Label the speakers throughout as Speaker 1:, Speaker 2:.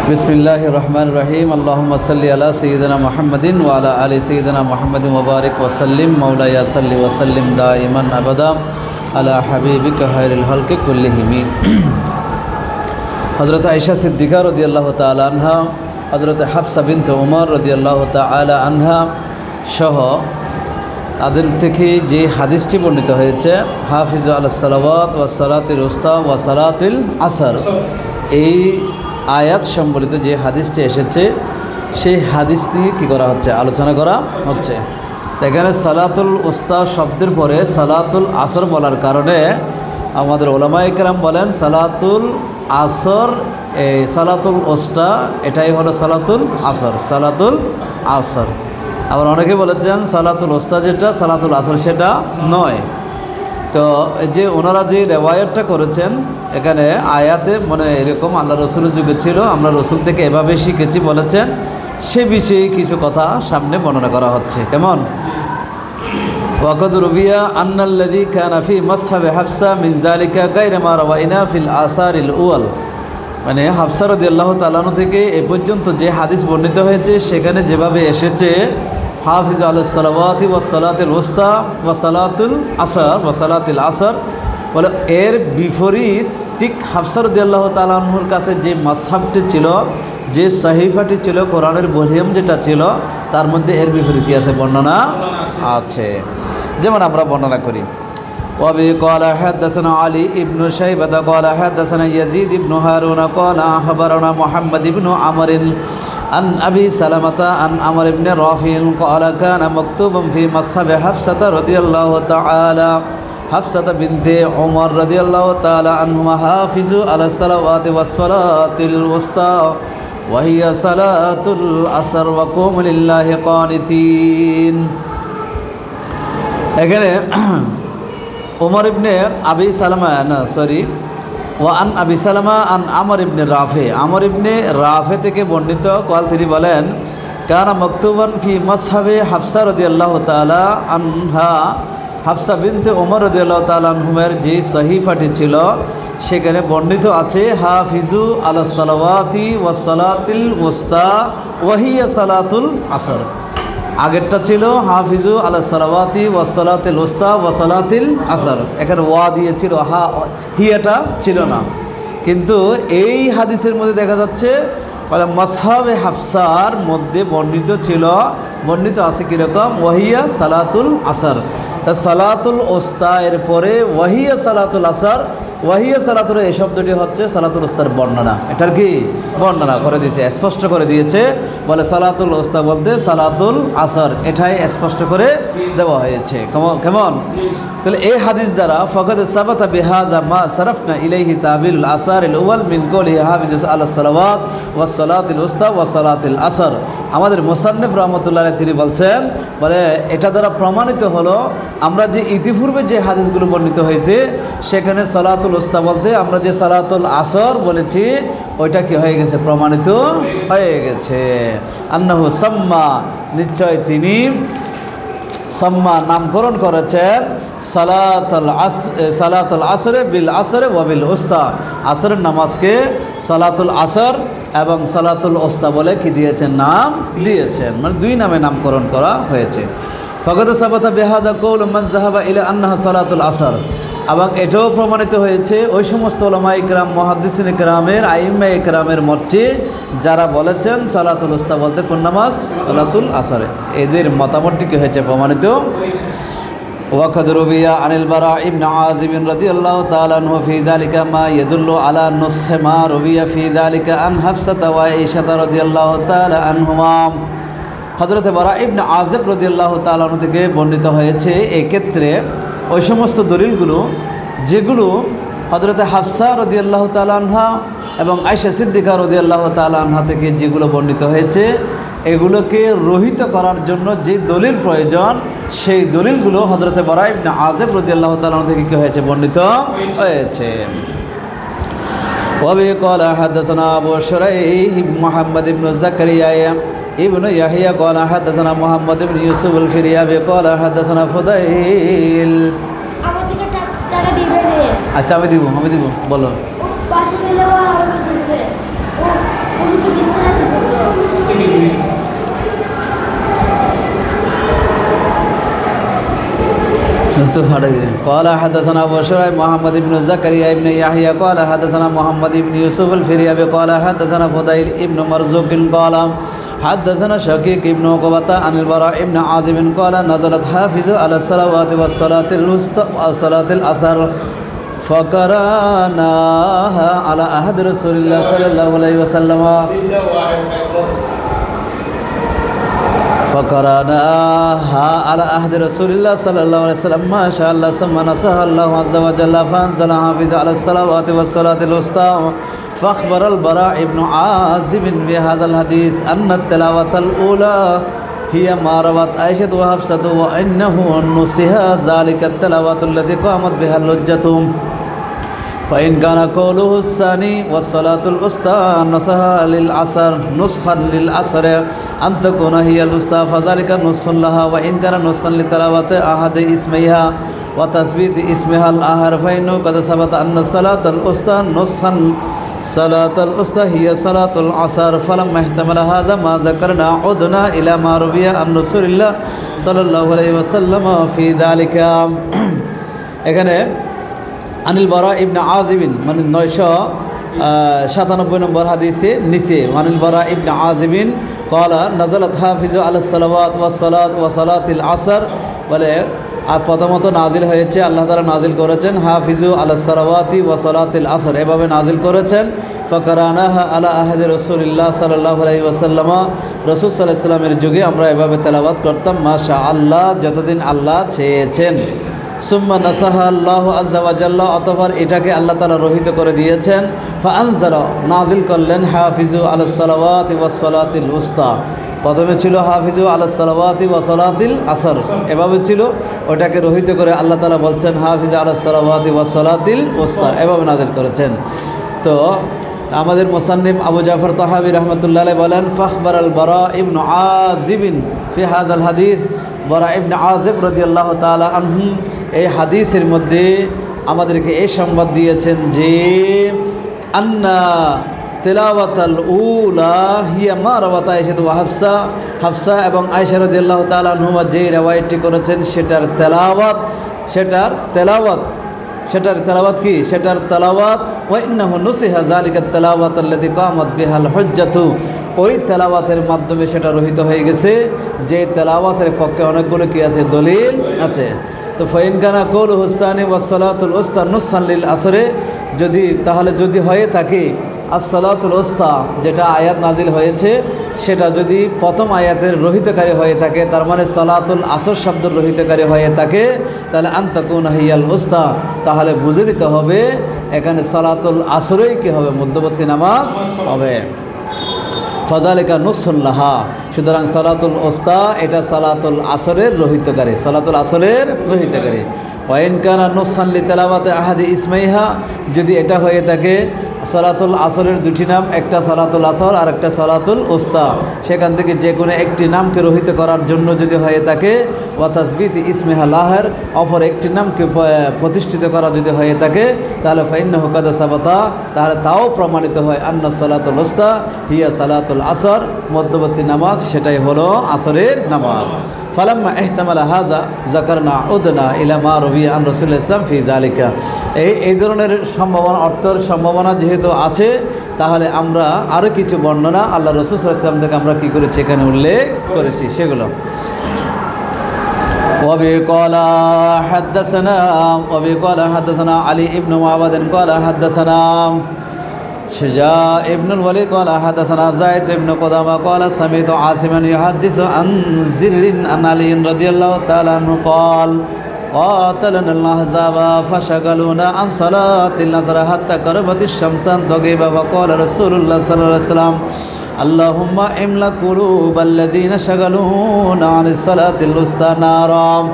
Speaker 1: बिस्मिल्लाहिर रहमानिर रहीम अल्लाहुम्मा सल्लि अला सय्यिदिना मुहम्मदिन व अला आलि सय्यिदिना मुहम्मदिन व बारिक व सल्लिम मौलाया सल्लि व सल्लिम दाइमान अबदा अला हबीबिका खैरिल खल्क़ि कुल्लिहिम। हज़रत आयशा सिद्दीक़ा रदियल्लाहु ताआला अन्हा, हज़रत हफ्सा बिन्त उमर रदियल्लाहु ताआला अन्हा सह তাদের থেকে যে হাদিসটি বর্ণিত হয়েছে হাফিজু আলাস সালাওয়াত ওয়াস সালাতিল উস্তা ওয়া সালাতিল আসর, এই আয়াত সম্বলিত যে হাদিসটি এসেছে সেই হাদিস নিয়ে কী করা হচ্ছে, আলোচনা করা হচ্ছে। তো এখানে সালাতুল উস্তা শব্দের পরে সালাতুল আসর বলার কারণে আমাদের ওলামায়ে কেরাম বলেন সালাতুল আসর, এই সালাতুল উস্তা এটাই হলো সালাতুল আসর, সালাতুল আসর। আবার অনেকে বলেছেন সালাতুল উস্তা যেটা সালাতুল আসর সেটা নয়। তো যে ওনারা যে রেওয়ায়াতটা করেছেন এখানে আয়াতে মানে এরকম আল্লাহ রসুলের যুগে ছিল, আমরা রসুল থেকে এভাবে শিখেছি বলেছেন, সে বিষয়ে কিছু কথা সামনে বর্ণনা করা হচ্ছে। কেমন ওয়াকাদ রুবিয়া আন্নাল্লাযী কানা ফি মাসহাবে হাফসা মিন যালিকা গায়রা মা রাওয়াইনা ফিল আসারিল উওয়াল, মানে হাফসা রাদিয়াল্লাহু তাআলা আনহা থেকে এ পর্যন্ত যে হাদিস বর্ণিত হয়েছে সেখানে যেভাবে এসেছে হাফিজু আলাস সালাওয়াতি ওয়াস সালাতিল উস্তা ওয়া সালাতুল আসর ওয়া সালাতিল আসর, বলে এর বিপরীত ঠিক হাফসা রাদিয়াল্লাহু তাআলা আনহুর কাছে যে মাসহাবটি ছিল, যে সাহিফাটি ছিল, কোরআনের ভলিউম যেটা ছিল, তার মধ্যে এর বিপরীত কি আছে, বর্ণনা আছে। যেমন আমরা বর্ণনা করি وبه قال حدثنا علي بن شيبة قال حدثنا يزيد بن هارون قال أخبرنا محمد بن عمرو عن أبي سلمة عن عمرو بن رافع قال كان مكتوبا في مصحف حفصة رضي الله تعالى حفصة بنت عمر رضي الله تعالى عنهما حافظوا على الصلوات والصلاة الوسطى وهي صلاة العصر وقوموا لله قانتين। এখানে উমর ইবনে আবি সালামা ওয়ান আবি সালামা আন আমর ইবনে রাফে, আমর ইবনে রাফে থেকে বর্ণিত কল তিনি বলেন কানা মকতুবান ফি মাসহাবে হাফসা রাদিয়াল্লাহু তাআলা আনহা, হাফসা বিনতে উমর রাদিয়াল্লাহু তাআলা আনহুমের যে সহিফাটি ছিল সেখানে বর্ণিত আছে হাফিজু আলাস সালাওয়াতি ওয়াস সালাতিল উস্তা ওয়া হিয়া সালাতুল আসর। আগেরটা ছিল হাফিজু আলাস সালাওয়াতি ওয়াস সালাতিল উস্তা ওয়া সালাতিল আসর, এখানে ওয়া দিয়েছিল, হিয়াটা ছিল না। কিন্তু এই হাদিসের মধ্যে দেখা যাচ্ছে মাসহাবে হাফসার মধ্যে বর্ণিত আছে কীরকম, ওয়াহিয়া সালাতুল আসর। তা সালাতুল উস্তা এর পরে ওয়াহিয়া সালাতুল আসর, ওয়াহিয়া সালাতুল এই শব্দটি হচ্ছে সালাতুল উস্তার বর্ণনা, এটার কি বর্ণনা করে দিয়েছে, স্পষ্ট করে দিয়েছে। বলে সালাতুল উস্তা বলতে সালাতুল আসর, এটাই স্পষ্ট করে দেওয়া হয়েছে। কেমন তাহলে এই হাদিস দ্বারা ফাকাদ সাবাতা বিহাযা মা সারাফনা ইলাইহি তাবিলুল আসারিল আউয়াল মিন কওলি হাফিজু আলাস সালাওয়াত ওয়াস সালাতিল উস্তা ওয়াস সালাতিল আসর। আমাদের মুসান্নিফ রাহমাতুল্লাহ আলাইহি তিনি বলছেন, বলে এটা দ্বারা প্রমাণিত হলো আমরা যে ইতিপূর্বে যে হাদিসগুলো বর্ণিত হয়েছে সেখানে সালাতুল উস্তা বলতে আমরা যে সালাতুল আসর বলেছি ওইটা কি হয়ে গেছে, প্রমাণিত হয়ে গেছে। আন্নাহু সাম্মা, নিশ্চয় তিনি সাম্মা নামকরণ করেছেন সালাতুল আসরে বিল আসরে ওয়া বিল উস্তা, আসরের নামাজকে সালাতুল আসর এবং সালাতুল উস্তা বলে কি দিয়েছেন, নাম দিয়েছেন, মানে দুই নামে নামকরণ করা হয়েছে। ফাকাদ সাবাতা বিহাযা কওলু মান যাহাবা ইলা আন্নাহা সালাতুল আসর, এবং এটাও প্রমাণিত হয়েছে ওই সমস্ত উলামায়ে কেরাম, মুহাদ্দিসিনে কেরামের, আইম্মায়ে কেরামের মতে যারা বলেছেন সালাতুল উস্তা বলতে কোন নামাজ, সালাতুল আসরে, এদের মতামতটি কি হয়েছে, প্রমাণিত। ওয়াকাদ রুবিয়া আনিল বারা ইবনে আযিব রাদিয়াল্লাহু তাআলা আনহু ফি যালিকা মা ইয়াদুল্লু আলা নুসখি মা রুবিয়া ফি যালিকা আন হাফসা ওয়া আয়েশা রাদিয়াল্লাহু তাআলা আনহুমা। হযরত বারা ইবনে আযিব রাদিয়াল্লাহু তাআলা আনহু থেকে বর্ণিত হয়েছে এই ক্ষেত্রে ওই সমস্ত দলিলগুলো যেগুলো হযরত হাফসা রাদিয়াল্লাহু তাআলা আনহা এবং আয়েশা সিদ্দিকা রাদিয়াল্লাহু তাআলা আনহা থেকে যেগুলো বর্ণিত হয়েছে এগুলোকে রহিত করার জন্য যে দলিল প্রয়োজন সেই দলিলগুলো হযরত বারা ইবনে আযিব রাদিয়াল্লাহু তাআলা থেকে কি হয়েছে, বর্ণিত হয়েছে। ওয়াবি ক্বালা হাদাসানা আবু শুরাইহ মুহাম্মদ ইবনে যাকারিয়া ইবনে ইয়াহইয়া ক্বালা হাদাসানা মুহাম্মদ ইবনে ইউসুফ আল ফিরিয়াবি ক্বালা হাদাসানা ফুদাইল।
Speaker 2: আমার থেকে টাকা দিবে।
Speaker 1: আচ্ছা আমি দিব বলো।
Speaker 2: পাশে গেলে ও ওজুকে দিন চালাতে বললো।
Speaker 1: قال حدثنا أبو شريح محمد بن زكريا بن يحيى قال حدثنا محمد بن يوسف الفريابي قال حدثنا فضيل بن مرزوق قال حدثنا شقيق بن عقبة عن البراء بن عازب قال نزلت حافظ على الصلوات والصلاة الوسطى وصلاة العصر فقرأناها على عهد رسول الله صلى الله عليه وسلم فقرأناها على عهد رسول الله صلى الله عليه وسلم ما شاء الله ثم نصها الله عز وجل فأنزل حافظ على الصلوات والصلاة الوسطى فأخبر البراء بن عازب بهذا الحديث أن التلاوة الأولى هي ما روت عائشة وحفصة وإنه نسها ذلك التلاوة التي قامت بها الحجة فإن كان قوله الثاني والصلاة الوسطى نسخا للعصر أن تكون هي الوسطى فذلك نسخ لها وإن كان نسخا لتلاوة أحد اسميها وتثبيت اسمها الآخر فإنه قد ثبت أن الصلاة الوسطى نسخا صلاة الوسطى هي صلاة العصر فلما احتمل هذا ما ذكرنا عدنا إلى ما روي عن رسول الله صلى الله عليه وسلم في ذلك এখানে আনিল বারা ইবনে আযিবিন মানে 997 নম্বর হাদিসে নিচে আনিল বারা ইবনে আযিবিন قال نزلت حافظ على الصلوات والصلاة وصلاة العصر বলে প্রথমত নাজিল হয়েছে আল্লাহ তাআলা নাজিল করেছেন হাফিজু আলাস সালাওয়াতি ওয়া সালাতিল আসর এভাবে নাজিল করেছেন ফাকারানাহা আলা আহদি রাসূলিল্লাহ সাল্লাল্লাহু আলাইহি ওয়াসাল্লাম রাসূল সাল্লাল্লাহু আলাইহি ওয়াসাল্লামের যুগে আমরা এভাবে তেলাওয়াত করতাম মাশাআল্লাহ যতদিন আল্লাহ চেয়েছেন সুম্মা নাসাহা আল্লাহু আযজা ওয়া জাল্লা অতঃপর এটাকে আল্লাহ তাআলা রহিত করে দিয়েছেন ফাআনজারা নাজিল করলেন হাফিজু আলাস সালাওয়াতি ওয়াস সালাতিল উসতা প্রথমে ছিল হাফিজু আলাস সালাওয়াতি ওয়া সালাতিল আসর এভাবে ছিল ওটাকে রহিত করে আল্লাহ তাআলা বলছেন হাফিজু আলাস সালাওয়াতি ওয়া সালাতিল উসতা এভাবে নাজিল করেছেন তো আমাদের মুসান্নিফ আবু জাফর তাহাবী রাহমাতুল্লাহ আলাইহি বলেন ফাখবার আল বারা ইবনে আযিব ফি হাযাল হাদিস বারা ইবনে আযিব রাদিয়াল্লাহু তাআলা আনহু এই হাদিসের মধ্যে আমাদেরকে এই সংবাদ দিয়েছেন যে আন্না তেলাওয়াতাল উলা হিয়া মা রাওয়াত আয়েশা ওয়া হাফসা এবং আয়েশা রাদিয়াল্লাহু তাআলা আনহুমা যে riwayatটি করেছেন সেটার তেলাওয়াত কি সেটার তেলাওয়াত ওয়া ইন্নাহু নুসিহা যালিকা তেলাওয়াত আল্লাতী কামাত বিহাল হুজ্জাতু ওই তেলাওয়াতের মাধ্যমে সেটা রহিত হয়ে গেছে যে তেলাওয়াতের পক্ষে অনেকগুলো কি আছে দলিল আছে তো ফাইন কানা কওলু হুসানি ওয়াস সালাতুল উসতা নুসখান লিল আসরে যদি হয়ে থাকে আসসালাতুল উসতা যেটা আয়াত নাজিল হয়েছে সেটা যদি প্রথম আয়াতের রহিতকারী হয়ে থাকে তার মানে সালাতুল আসর শব্দের রহিতকারী হয়ে থাকে তাহলে আনতাকুন হিয়াল উসতা তাহলে বুঝে নিতে হবে এখানে সালাতুল আসরেই কি হবে মধ্যবর্তী নামাজ হবে ফাজালিকা নুসুল্লাহা সুতরাং সালাতুল উসতা এটা সালাতুল আসরের রহিতকারী ওয়াইন কানা নুসখান লি তেলাওয়াতি আহাদি ইসমাইহা যদি এটা হয়ে থাকে সালাতুল আসরের দুটি নাম একটা সালাতুল আসর আর একটা সালাতুল উসতা সেখান থেকে যে কোনো একটি নামকে রহিত করার জন্য যদি হয়ে থাকে ওয়া তাসবিত ইসমিহা লাহের অপর একটি নামকে প্রতিষ্ঠিত করা যদি হয়ে থাকে তাহলে ফাইন্নাহু কাদ সাবাতা তাহলে তাও প্রমাণিত হয় আন্না সালাতুল উসতা হিয়া সালাতুল আসর মধ্যবর্তী নামাজ সেটাই হলো আসরের নামাজ ফালাম্মা ইহতামালা হাযা যাকারনা উদনা ইলা মা রবি আন রাসূলুল্লাহ সাল্লাল্লাহু আলাইহি ওয়াসাল্লাম ফি যালিকা এই ধরনের সম্ভাবনা যেহেতু আছে তাহলে আমরা আরও কিছু বর্ণনা আল্লাহ রাসূল সাল্লাল্লাহু আলাইহি ওয়াসাল্লাম থেকে আমরা কি করেছি এখানে উল্লেখ করেছি সেগুলো وبه قال حدثنا علي بن معبد قال حدثنا شجاع ابن الوليد قال حدثنا زيد بن قدامة قال سمعت عاصما يحدث عن زر عن علي رضي الله تعالى عنه قال قاتلنا الأحزاب فشغلونا عن صلاة العصر حتى قربت الشمس أن تغيب فقال رسول الله صلى الله عليه وسلم اللهم املأ قلوب الذين شغلونا عن الصلاة الوسطى نارا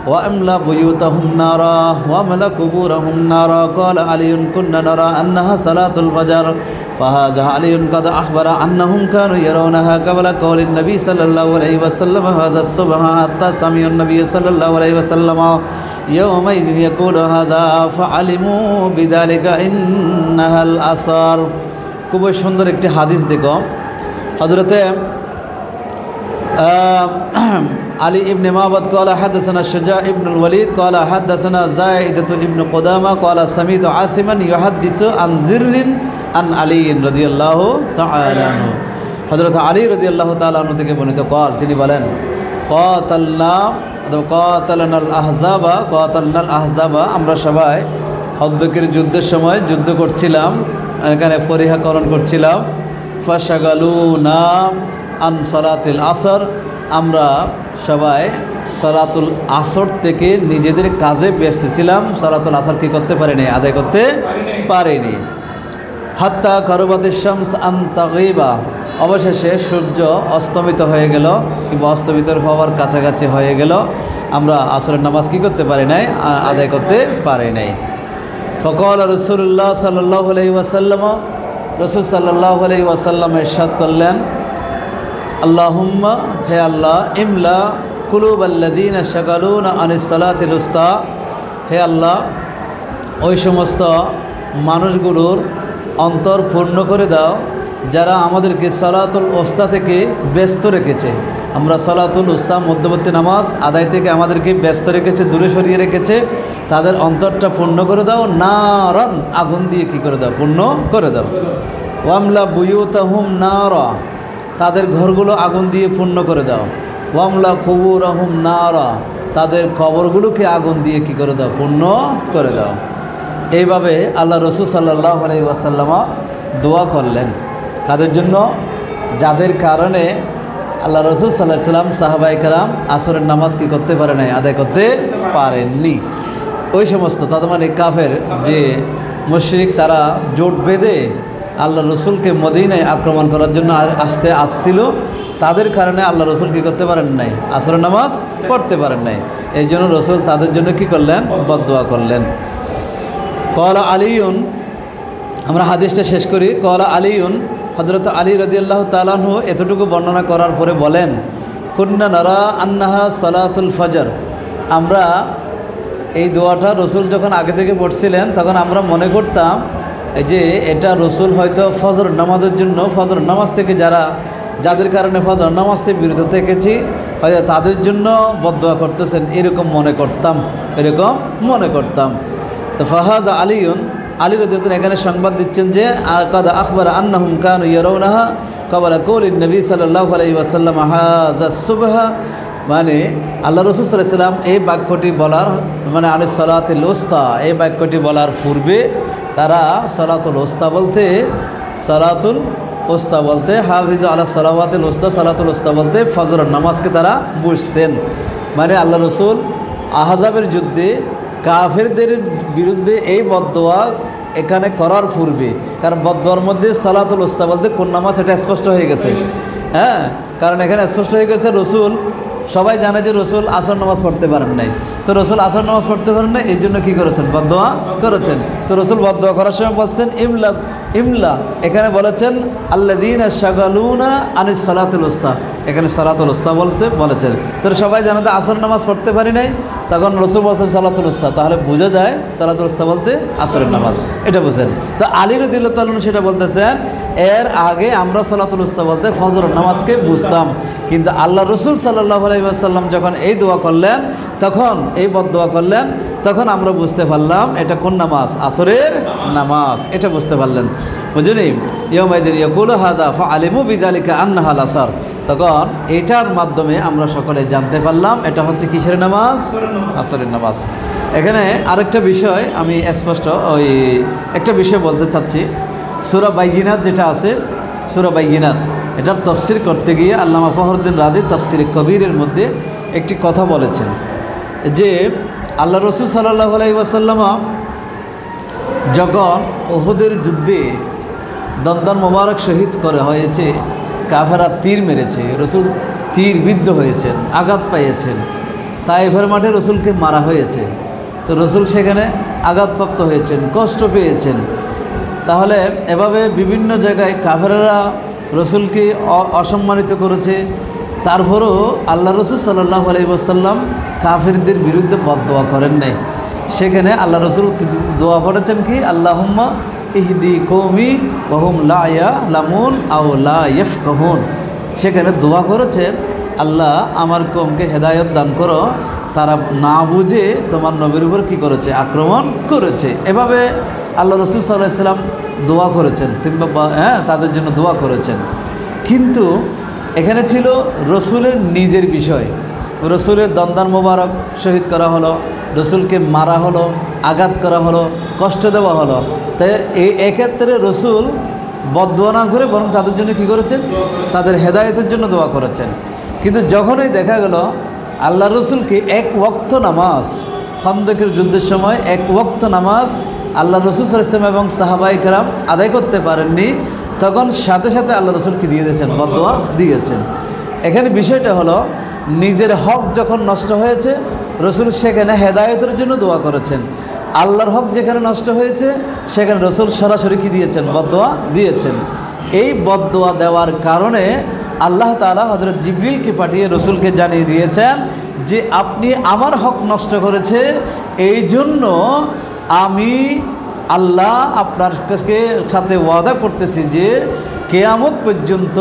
Speaker 1: واملأ بيوتهم نارا واملأ قبورهم نارا قال علي كنا نرى أنها صلاة الفجر فهذا علي قد أخبر أنهم كانوا يرونها قبل قول النبي صلى الله عليه وسلم هذا الصبح حتى سمعوا النبي صلى الله عليه وسلم يومئذ يقول هذا فعلموا بذلك إنها الأثر খুবই সুন্দর একটি হাদিস দেখো। হযরতে علي ابن معبد قال حدثنا الشجاع ابن الوليد قال حدثنا زائدة ابن قدامة قال سمعت عاصما يحدث عن زر عن علي رضي الله تعالى عنه। হযরত আলী রাদিয়াল্লাহু তাআলা আনহু থেকে বর্ণিত قال তিনি বলেন কাতালনাল আহজাবা আমরা সবাই খন্দকের যুদ্ধের সময় যুদ্ধ করছিলাম, এখানে ফরিহাকরণ করছিলাম। ফাশাগালুনা আন সালাতিল আসর আমরা সবাই সালাতুল আসর থেকে নিজেদের কাজে ব্যস্ত ছিলাম। সালাতুল আসর কি করতে পারিনি, আদায় করতে পারিনি। হাত্তা কারবাতিশ শামস আন তাগিবা অবশেষে সূর্য অস্তমিত হয়ে গেল কিংবা অস্তমিত হওয়ার কাছাকাছি হয়ে গেল, আমরা আসরের নামাজ কি করতে পারি নাই, আদায় করতে পারি নাই। ফকাল রাসূলুল্লাহ সাল্লাল্লাহু আলাইহি ওয়াসাল্লাম রাসূল সাল্লাল্লাহু আলাইহি ওয়াসাল্লাম ইরশাদ করলেন আল্লাহুম্মা হে আল্লাহ ইমলা কুলুবাল্লাযীনা শাগালুনা আনিস সালাতিল উস্তা হে আল্লাহ ওই সমস্ত মানুষগুলোর অন্তর পূর্ণ করে দাও যারা আমাদেরকে সালাতুল উস্তা থেকে ব্যস্ত রেখেছে। আমরা সালাতুল উস্তা মধ্যবর্তী নামাজ আদায় থেকে আমাদেরকে ব্যস্ত রেখেছে, দূরে সরিয়ে রেখেছে, তাদের অন্তরটা পূর্ণ করে দাও। নারান আগুন দিয়ে কি করে দাও, পূর্ণ করে দাও। ওয়ামলা বুয়ুতাহুম নারা তাদের ঘরগুলো আগুন দিয়ে পূর্ণ করে দাও। ওয়ামলা কুবুরাহুম নারা তাদের কবরগুলোকে আগুন দিয়ে কি করে দাও, পূর্ণ করে দাও। এইভাবে আল্লাহ রাসূল সাল্লাল্লাহু আলাইহি ওয়াসাল্লাম দোয়া করলেন। কাদের জন্য? যাদের কারণে আল্লাহ রাসূল সাল্লাল্লাহু আলাইহি ওয়াসাল্লাম সাহাবায়ে কেরাম আসরের নামাজ কি করতে পারে নাই, আদায় করতে পারেননি। ওই সমস্ত তাদের মানে কাফের যে মুশরিক তারা জোট বেঁধে আল্লাহ রসুলকে মদিনায় আক্রমণ করার জন্য আসছিল, তাদের কারণে আল্লাহ রসুল কী করতে পারেন নাই, আসরের নামাজ পড়তে পারেন নাই। এই জন্য রসুল তাদের জন্য কি করলেন, বদদোয়া করলেন। কলা আলিউন, আমরা হাদিসটা শেষ করি। কলা আলিউন হযরত আলী রাদিয়াল্লাহু তাআলা আনহু এতটুকু বর্ণনা করার পরে বলেন কুন্না নারা আন্নাহা সালাতুল ফজর, আমরা এই দোয়াটা রসুল যখন আগে থেকে পড়ছিলেন তখন আমরা মনে করতাম এই যে এটা রসুল হয়তো ফজর নামাজের জন্য, ফজর নামাজ থেকে যাদের কারণে ফজর নামাজ থেকে বিরত থেকেছি হয়তো তাদের জন্য বদদোয়া করতেছেন, এরকম মনে করতাম। তো ফাহাজ আলিউন, আলী রাদিয়াল্লাহু এখানে সংবাদ দিচ্ছেন যে কাদ আখবারা আন্নাহুম কানু ইয়ারাউনাহা ক্বাবলা কওলিন নবী সাল্লাল্লাহু আলাইহি ওয়াসাল্লাম হাযা সুবহা, মানে আল্লাহ রাসূল সাল্লাল্লাহু আলাইহি ওয়াসাল্লাম এই বাক্যটি বলার মানে আনিস সালাতুল উস্তা এই বাক্যটি বলার পূর্বে তারা সালাতুল উস্তা বলতে হাফিজু আলা সালাওয়াতিল উস্তা, সালাতুল উস্তা বলতে ফজরের নামাজকে তারা বুঝতেন। মানে আল্লাহ রসুল আহজাবের যুদ্ধে কাফেরদের বিরুদ্ধে এই বদদোয়া এখানে করার পূর্বে, কারণ বদদোয়ার মধ্যে সালাতুল উস্তা বলতে কোন নামাজ এটা স্পষ্ট হয়ে গেছে। হ্যাঁ, কারণ এখানে স্পষ্ট হয়ে গেছে রসুল, সবাই জানে যে রসুল আসর নামাজ পড়তে পারেন নাই। তো রসুল আসর নামাজ পড়তে পারেন নাই, এই জন্য কী করেছেন, বদদোয়া করেছেন। তো রসুল বদদোয়া করার সময় বলছেন ইমলা, এখানে বলেছেন আল্লাযীনা শাগালুনা আনিস সালাতুল উস্তা, এখানে সালাতুল উস্তা বলতে বলেছেন। তো সবাই জানে যে আসর নামাজ পড়তে পারি নাই, তখন রসুল বলছেন সালাতুল উস্তা, তাহলে বোঝা যায় সালাতুল উস্তা বলতে আসরের নামাজ, এটা বুঝেন। তো আলী রাদিয়াল্লাহু তাআলা সেটা বলতেছেন এর আগে আমরা সালাতুল উস্তা বলতে ফজরের নামাজকে বুঝতাম, কিন্তু আল্লাহ রসুল সাল্লাল্লাহু আলাইহি ওয়াসাল্লাম যখন এই দোয়া করলেন, তখন এই বদদোয়া করলেন, তখন আমরা বুঝতে পারলাম এটা কোন নামাজ, আসরের নামাজ, এটা বুঝতে পারলেন। বুঝলি ইয়াউমাইযিন ইয়াকুলু হাযা ফাআলিমু বিযালিকা আন্নাহাল আসর, তখন এটার মাধ্যমে আমরা সকলে জানতে পারলাম এটা হচ্ছে কিসের নামাজ, আসরের নামাজ। এখানে আরেকটা বিষয় আমি স্পষ্ট একটা বিষয় বলতে চাচ্ছি। সূরা বাইয়িনাত যেটা আছে, সূরা বাইয়িনাত এটার তাফসীর করতে গিয়ে আল্লামা ফখরুদ্দিন রাজি তাফসীরে কবিরের মধ্যে একটি কথা বলেছেন যে আল্লাহ রসুল সাল্লাল্লাহু আলাইহি ওয়াসাল্লাম যখন উহুদের যুদ্ধে দন্দন মোবারক শহীদ করে হয়েছে, কাফেররা তীর মেরেছে, রসুল তীর বিদ্ধ হয়েছেন, আঘাত পাইয়েছেন, তায়েফের মাঠে রসুলকে মারা হয়েছে। তো রসুল সেখানে আঘাতপ্রাপ্ত হয়েছেন, কষ্ট পেয়েছেন। তাহলে এভাবে বিভিন্ন জায়গায় কাফেররা রসুলকে অসম্মানিত করেছে, তারপরও আল্লাহ রসুল সাল্লাল্লাহু আলাইহি ওয়াসাল্লাম কাফেরদের বিরুদ্ধে বদদোয়া করেন নাই। সেখানে আল্লাহ রসুল দোয়া করেছেন কি আল্লাহুম্মা ইহদি কওমি ওয়া হুম লা ইয়ালামুন আও লা ইয়াফকাহুন। সেখানে দোয়া করেছেন, আল্লাহ আমার কওমকে হেদায়েত দান করো, তারা না বুঝে তোমার নবীর উপর কী করেছে, আক্রমণ করেছে। এভাবে আল্লাহ রসুল সাল্লাল্লাহু আলাইহি ওয়াসাল্লাম দোয়া করেছেন, তাদের জন্য দোয়া করেছেন। কিন্তু এখানে ছিল রসুলের নিজের বিষয়। রসুলের দন্দান মোবারক শহীদ করা হলো, রসুলকে মারা হলো, আঘাত করা হলো, কষ্ট দেওয়া হলো। তাই এক্ষেত্রে রসুল বদদোয়া না করে বরং তাদের জন্য কী করেছেন, তাদের হেদায়েতের জন্য দোয়া করেছেন। কিন্তু যখনই দেখা গেল আল্লাহ রসুলকে এক ওয়াক্ত নামাজ, খন্দকের যুদ্ধের সময় এক ওয়াক্ত নামাজ আল্লাহ রসুল সাল্লাল্লাহু আলাইহি ওয়াসাল্লাম এবং সাহাবায়ে কেরাম আদায় করতে পারেননি, তখন সাথে সাথে আল্লাহ রসুলকে দিয়ে দিয়েছেন, বদদোয়া দিয়েছেন। এখানে বিষয়টা হলো নিজের হক যখন নষ্ট হয়েছে রসুল সেখানে হেদায়েতের জন্য দোয়া করেছেন। আল্লাহর হক যেখানে নষ্ট হয়েছে সেখানে রসুল সরাসরি কী দিয়েছেন, বদদোয়া দিয়েছেন। এই বদদোয়া দেওয়ার কারণে আল্লাহ তাআলা হযরত জিবরিলকে পাঠিয়ে রসুলকে জানিয়ে দিয়েছেন যে আপনি আমার হক নষ্ট করেছে, এই জন্য আমি আল্লাহ আপনার সাথে ওয়াদা করতেছি যে কিয়ামত পর্যন্ত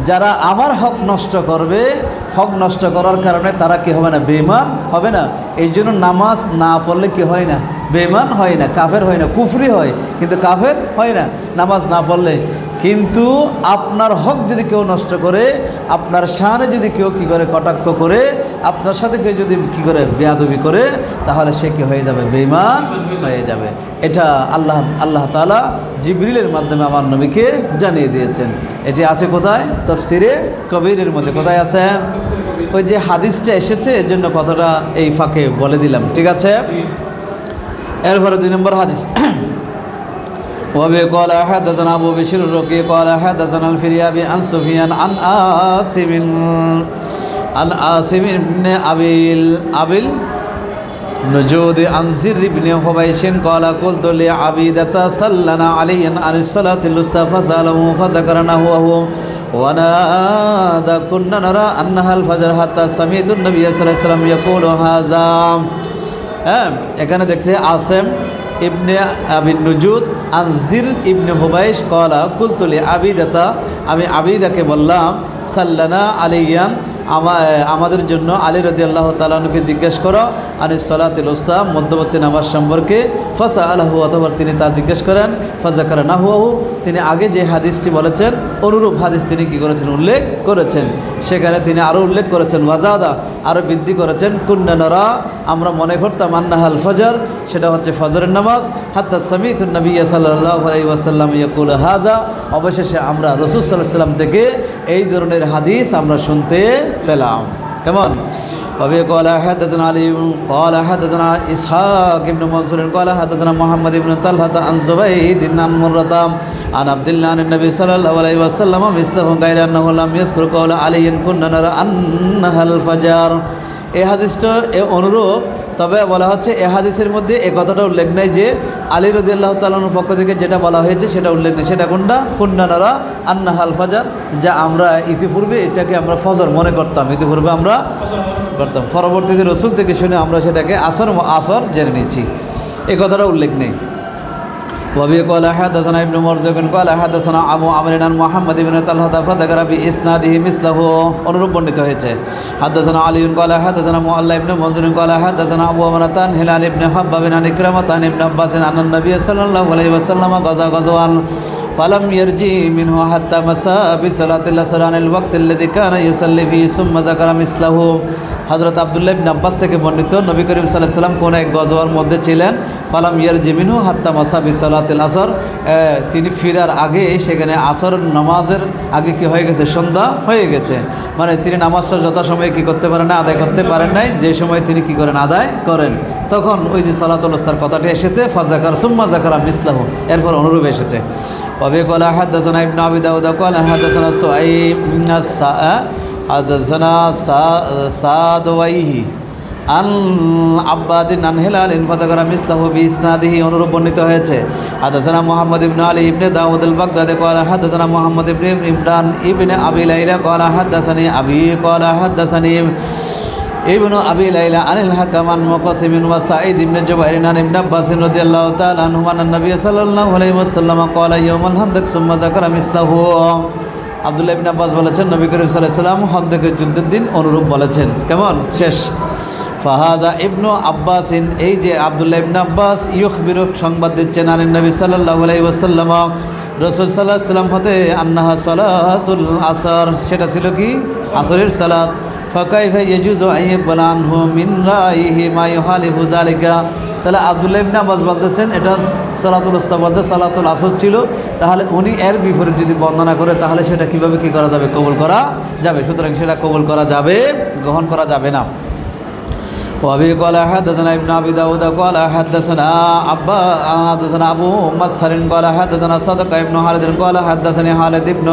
Speaker 1: যারা আমার হক নষ্ট করবে, হক নষ্ট করার কারণে তারা কি হবে না, বেঈমান হবে না। এই জন্য নামাজ না পড়লে কি হয় না, বেঈমান হয় না, কাফের হয় না, কুফরি হয় কিন্তু কাফের হয় না নামাজ না পড়লে। কিন্তু আপনার হক যদি কেউ নষ্ট করে, আপনার শানে যদি কেউ কী করে, কটাক্ষ করে, আপনার সাথে কেউ যদি কী করে, বেয়াদবি করে, তাহলে সে কি হয়ে যাবে, বেঈমান হয়ে যাবে। এটা আল্লাহ তাআলা জিবরিলের মাধ্যমে আমার নবীকে জানিয়ে দিয়েছেন। এটি আছে কোথায়, তাফসিরে কবিরের মধ্যে। কোথায় আছে, ওই যে হাদিসটা এসেছে এর জন্য কথাটা এই ফাঁকে বলে দিলাম, ঠিক আছে। এরপরে 2 নম্বর হাদিস। وبه قال حدثنا أبو بشر الرقي قال حدثنا الفريابي عن سفيان عن عاصم بن أبي النجود عن زر بن حبيش قال قلت لعبيدة صلنا عليا عن الصلاة الوسطى فسأله فذكر نحوه ونادى كنا نرى أنها الفجر حتى سمعت النبي صلى الله عليه وسلم يقول هذا। এখানে দেখতে আসেম ইবনে আবিন নুজুদ আনজির ইবনে হুবাইশ কলা কুলতুলি আবিদাতা, আমি আবিদাকে বললাম, সাল্লানা আলাইয়ান, আমাদের জন্য আলী রাদিয়াল্লাহু তাআলা আনহুকে জিজ্ঞেস করো, আনিস সালাতুল উসতা, মধ্যবর্তী নামাজ সম্পর্কে। ফাসা আলাহু, অতঃপর তিনি তা জিজ্ঞেস করেন। ফাজাকারা নাহুয়াহু, তিনি আগে যে হাদিসটি বলেছেন অনুরূপ হাদিস তিনি কি করেছেন, উল্লেখ করেছেন। সেখানে তিনি আরও উল্লেখ করেছেন, ওয়াজাদা, আরও বৃদ্ধি করেছেন, কুন্না নারা, আমরা মনে করতাম, আন্নাহাল ফজর, সেটা হচ্ছে ফজরের নামাজ, হাত্তা সামিতুন নবী সাল্লাল্লাহু আলাইহি ওয়াসাল্লাম ইয়াকুল হাযা, অবশেষে আমরা রাসূল সাল্লাল্লাহু আলাইহি ওয়াসাল্লাম থেকে এই ধরনের হাদিস আমরা শুনতে পেলাম। কেমন? وبه قال حدثنا علي قال حدثنا إسحاق بن منصور قال حدثنا محمد بن طلحة عن زبيد عن مرة عن عبد الله عن النبي صلى الله عليه وسلم مثله غير أنه لم يذكر قول علي كنا نرى أنها الفجر। এই হাদিসটা অনুরূপ, তবে বলা হচ্ছে এই হাদিসের মধ্যে এই কথাটা উল্লেখ নেই যে আলী রাদিয়াল্লাহু তাআলা আনহুর পক্ষ থেকে যেটা বলা হয়েছে সেটা উল্লেখ নেই। সেটা কোনটা, কুন্না নারা আন্নাহাল ফাজর, যা আমরা ইতিপূর্বে এটাকে আমরা ফজর মনে করতাম, ইতিপূর্বে আমরা করতাম, পরবর্তীতে রসুল থেকে শুনে আমরা সেটাকে আসর জেনে নিচ্ছি, এই কথাটা উল্লেখ নেই। وبه قال حدثنا ابن مرزق قال حدثنا أبو عمرو عن محمد بن طلحة فذكر بإسناده مثله, অনুরূপ বর্ণিত হয়েছে। حدثنا علي قال حدثنا معلى بن منصور قال حدثنا أبو عمرة عن هلال بن حباب عن إكرمة عن ابن عباس أن النبي صلى الله عليه وسلم غزا غزوا فلم يرجع منه حتى مسا بصلاة العصر عن الوقت الذي كان يصلي فيه ثم ذكر مثله। হযরত আব্দুল্লাহ ইবনে আব্বাস থেকে বর্ণিত, নবী করিম সাল্লাল্লাহু আলাইহি ওয়াসাল্লাম কোন এক গজওয়ার মধ্যে ছিলেন, ফালাম ইয়ারজি মিনহু হাত্তা মাসা বিসালাতিল আসর, তিনি ফিরার আগে সেখানে আসর নামাজের আগে কি হয়ে গেছে, সন্ধ্যা হয়ে গেছে, মানে তিনি নামাজটা যথাসময়ে কি করতে পারেন না, আদায় করতে পারেন নাই, যে সময় তিনি কি করেন, আদায় করেন। তখন ওই যে সালাতুল উস্তার কথাটি এসেছে, ফাজাকার সুম্মা জাকারা মিসলাহু, এরপর অনুরূপ এসেছে। وبه قال حدثنا ابن أبي داود قال حدثنا سعيد حدثنا سادويه عن عباد عن هلال فذكر مثله بإسناده, অনুরূপ বর্ণিত হয়েছে। حدثنا محمد بن علي بن داود البغدادي قال حدثنا محمد بن عمران ابن أبي ليلى قال حدثني أبي قال حدثني ইবনু আবি লাইলা আনিল হাকাম আন মুকাসিম ওয়া সাঈদ ইবনে জুবাইর আন ইবনে আব্বাস রাদিয়াল্লাহু তাআলা আনহুমা আন নবী সাল্লাল্লাহু আলাইহি ওয়াসাল্লাম ক্বালা ইয়াউমাল হানদাক সুম্মা যাকারা মিসলাহু। আব্দুল্লাহ ইবনে আব্বাস বলেছেন নবী করিম সাল্লাল্লাহু আলাইহি ওয়াসাল্লাম হানদাকের যুদ্ধের দিন অনুরূপ বলেছেন। কেমন? শেষ। ফাহাজা ইবনু আব্বাসিন, এই যে আব্দুল্লাহ ইবনে আব্বাস ইউখবিরু, সংবাদ দিচ্ছেন আন নবী সাল্লাল্লাহু আলাইহি ওয়াসাল্লাম, রাসূল সাল্লাল্লাহু আলাইহি ওয়াসাল্লাম হতে আন্নাহা সালাতুল আসর, সেটা ছিল কি? আসরের সালাত। ফাকাইফা ইয়াজুজু আন ইয়াকবালা আনহু মিন রাইহি মা ইউহালিফু যালিকা। তাহলে আব্দুল্লাহ ইবনে আব্বাস বলতেছেন এটা সালাতুল উস্তা বলতে সালাতুল আসর ছিল, তাহলে উনি এর বিপরীত যদি বর্ণনা করে তাহলে সেটা কিভাবে কি করা যাবে? কবুল করা যাবে। সুতরাং সেটা কবুল করা যাবে, গ্রহণ করা যাবে না। وأبي قال حدثنا ابن أبي داود قال حدثنا أبو مسهر قال حدثنا صدق ابن خالد قال حدثني خالد ابن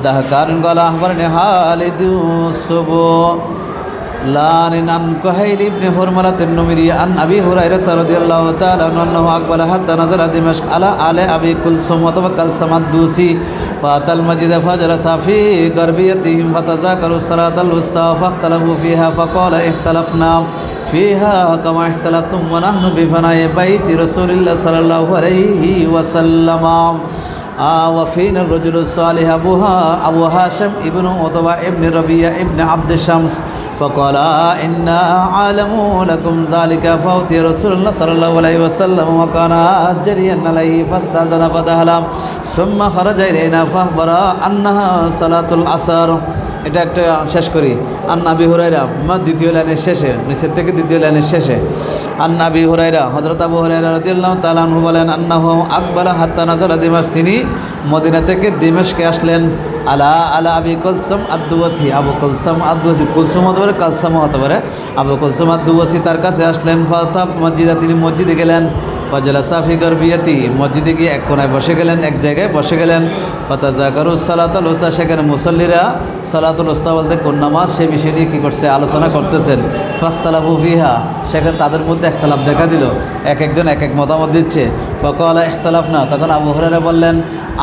Speaker 1: دهقان قال أخبرني خالد سبلان عن كهيل بن حرملة النمري عن أبي هريرة رضي الله تعالى عنه أنه أقبل حتى نزل دمشق على أبي كلثوم وكلثوم الدوسي فأتى المسجد فجلس في غربيتهم فتذاكروا الصلاة الوسطى فاختلفوا فيها فقال اختلفنا فيها كما اختلفتم ونحن بفناء بيت رسول الله صلى الله عليه وسلم وفينا الرجل الصالح أبو هاشم ابن عتبة ابن ربيعة ابن عبد الشمس فقال إنا عالم لكم ذلك فأتي رسول الله صلى الله عليه وسلم وكان جريا عليه فاستأذن فدخل ثم خرج إلينا فأخبر أنها صلاة العصر। এটা একটা শেষ করি। আন আবি হুরায়রা, দ্বিতীয় লাইনের শেষে, নিচের থেকে দ্বিতীয় লাইনের শেষে। আন আবি হুরায়রা, হযরত আবু হুরায়রা রাদিয়াল্লাহু তাআলা আনহু বলেন আন্নাহু আকবালা হাত্তা নাযালা দিমাশক, তিনি মদিনা থেকে দিমাশকে আসলেন। আলা আবি কুলসুম আদ-দুওয়াসি, আবু কুলসুম আদ-দুওয়াসি, কুলসুম হতে পারে কালসামও হতে পারে, আবু কুলসুম আদ-দুওয়াসি তার কাছে আসলেন। ফাতাব মসজিদে, তিনি মসজিদে গেলেন। ফাজালাসা ফি গারবিয়াতি, মসজিদে গিয়ে এক কোনায় বসে গেলেন, এক জায়গায় বসে গেলেন। ফাতাযাকারু সালাতুল উস্তা, সেখানে মুসল্লিরা সালাতুল উস্তা বলতে কোন নামাজ সে বিষয় নিয়ে কী করছে? আলোচনা করতেছেন। ফাখতালাফু ফিহা, সেখানে তাদের মধ্যে একতলাফ দেখা দিল, এক একজন এক এক মতামত দিচ্ছে। ফাকালা ইখতালাফনা, তখন আবু হুরায়রা বললেন